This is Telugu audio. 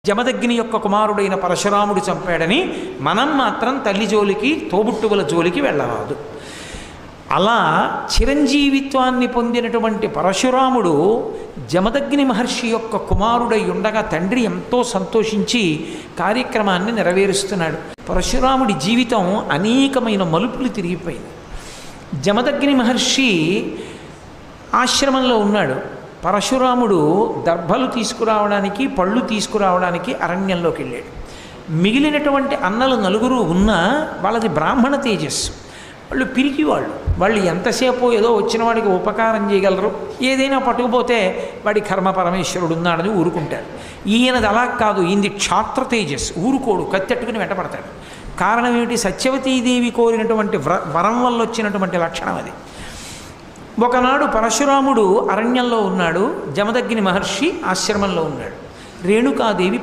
జమదగ్ని యొక్క కుమారుడైన పరశురాముడు చంపాడని మనం మాత్రం తల్లి జోలికి తోబుట్టువుల జోలికి వెళ్ళరాదు. అలా చిరంజీవిత్వాన్ని పొందినటువంటి పరశురాముడు జమదగ్ని మహర్షి యొక్క కుమారుడై ఉండగా తండ్రి ఎంతో సంతోషించి కార్యక్రమాన్ని నెరవేరుస్తున్నాడు. పరశురాముడి జీవితం అనేకమైన మలుపులు తిరిగిపోయింది. జమదగ్ని మహర్షి ఆశ్రమంలో ఉన్నాడు. పరశురాముడు దర్భలు తీసుకురావడానికి పళ్ళు తీసుకురావడానికి అరణ్యంలోకి వెళ్ళాడు. మిగిలినటువంటి అన్నలు నలుగురు ఉన్నా వాళ్ళది బ్రాహ్మణ తేజస్సు, వాళ్ళు పిరికివాళ్ళు. వాళ్ళు ఎంతసేపు ఏదో వచ్చిన వాడికి ఉపకారం చేయగలరు, ఏదైనా పట్టుకుపోతే వాడి కర్మ పరమేశ్వరుడు ఉన్నాడని ఊరుకుంటాడు. ఈయనది అలా కాదు, ఈయనది క్షాత్ర తేజస్సు, ఊరుకోడు, కత్తెట్టుకుని వెంటపడతాడు. కారణం ఏమిటి? సత్యవతీదేవి కోరినటువంటి వరం వల్ల వచ్చినటువంటి లక్షణం అది. ఒకనాడు పరశురాముడు అరణ్యంలో ఉన్నాడు, జమదగ్ని మహర్షి ఆశ్రమంలో ఉన్నాడు. రేణుకాదేవి